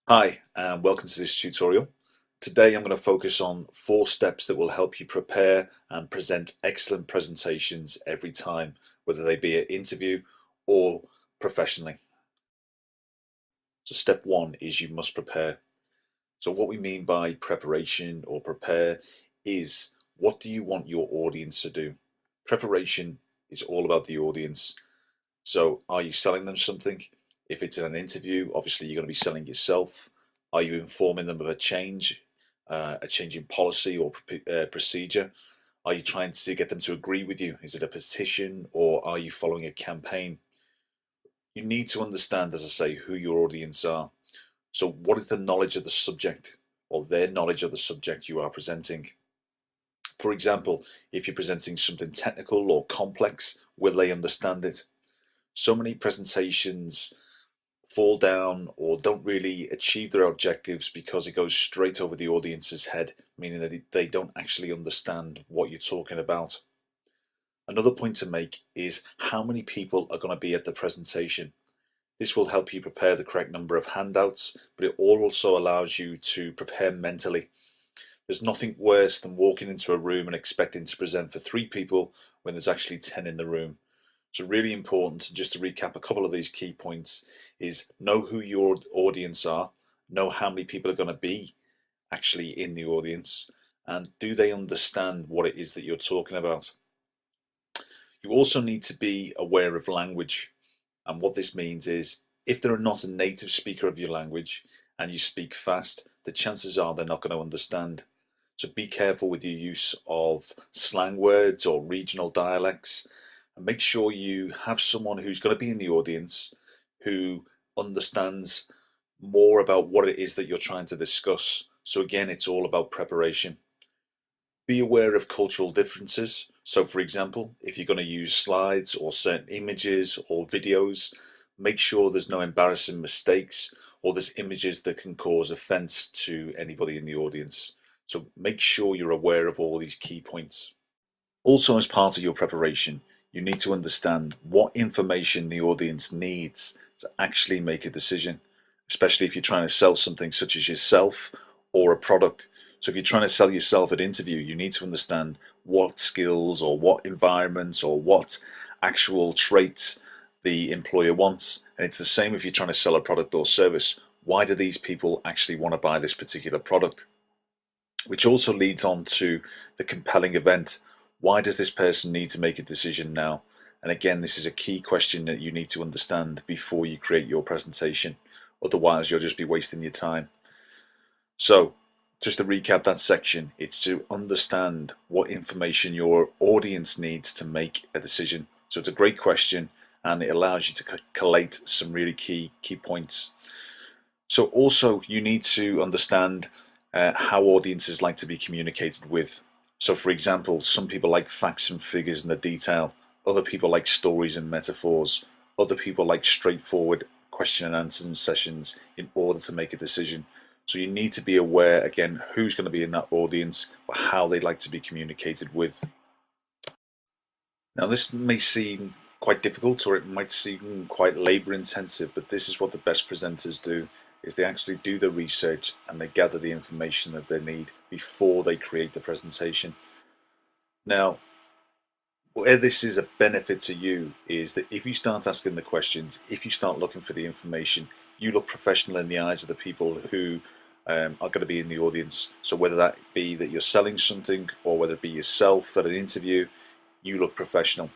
Hi, and welcome to this tutorial. Today I'm going to focus on 4 steps that will help you prepare and present excellent presentations every time, whether they be at interview or professionally. So step 1 is you must prepare. So what we mean by preparation or prepare is, what do you want your audience to do? Preparation is all about the audience. So are you selling them something? If it's in an interview, obviously you're going to be selling yourself. Are you informing them of a change in policy or procedure? Are you trying to get them to agree with you? Is it a petition, or are you following a campaign? You need to understand, as I say, who your audience are. So what is the knowledge of the subject, or their knowledge of the subject you are presenting? For example, if you're presenting something technical or complex, will they understand it? So many presentations fall down or don't really achieve their objectives because it goes straight over the audience's head, meaning that they don't actually understand what you're talking about. Another point to make is how many people are going to be at the presentation. This will help you prepare the correct number of handouts, but it also allows you to prepare mentally. There's nothing worse than walking into a room and expecting to present for 3 people when there's actually 10 in the room. So really important, just to recap a couple of these key points, is know who your audience are, know how many people are going to be actually in the audience, and do they understand what it is that you're talking about. You also need to be aware of language, and what this means is, if they're not a native speaker of your language and you speak fast, the chances are they're not going to understand. So be careful with your use of slang words or regional dialects, and make sure you have someone who's going to be in the audience who understands more about what it is that you're trying to discuss. So again, it's all about preparation. Be aware of cultural differences. So for example, if you're going to use slides or certain images or videos, make sure there's no embarrassing mistakes or there's images that can cause offense to anybody in the audience. So make sure you're aware of all these key points. Also, as part of your preparation, you need to understand what information the audience needs to actually make a decision, especially if you're trying to sell something such as yourself or a product. So if you're trying to sell yourself at interview, you need to understand what skills or what environments or what actual traits the employer wants. And it's the same if you're trying to sell a product or service. Why do these people actually want to buy this particular product? Which also leads on to the compelling event. Why does this person need to make a decision now? And again, this is a key question that you need to understand before you create your presentation. Otherwise, you'll just be wasting your time. So, just to recap that section, it's to understand what information your audience needs to make a decision. So it's a great question, and it allows you to collate some really key points. So also you need to understand how audiences like to be communicated with. So for example, some people like facts and figures and the detail, other people like stories and metaphors, other people like straightforward question and answer sessions in order to make a decision. So you need to be aware, again, who's going to be in that audience, but how they like to be communicated with. Now this may seem quite difficult, or it might seem quite labor intensive, but this is what the best presenters do, is they actually do the research and they gather the information that they need before they create the presentation. Now, where this is a benefit to you is that if you start asking the questions, if you start looking for the information, you look professional in the eyes of the people who are going to be in the audience. So whether that be that you're selling something or whether it be yourself at an interview, you look professional.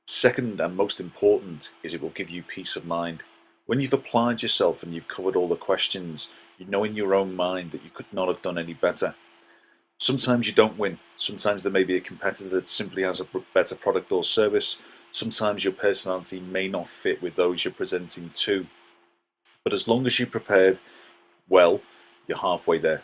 Second, and most important, is it will give you peace of mind. When you've applied yourself and you've covered all the questions, you know in your own mind that you could not have done any better. Sometimes you don't win. Sometimes there may be a competitor that simply has a better product or service. Sometimes your personality may not fit with those you're presenting to. But as long as you prepared well, you're halfway there.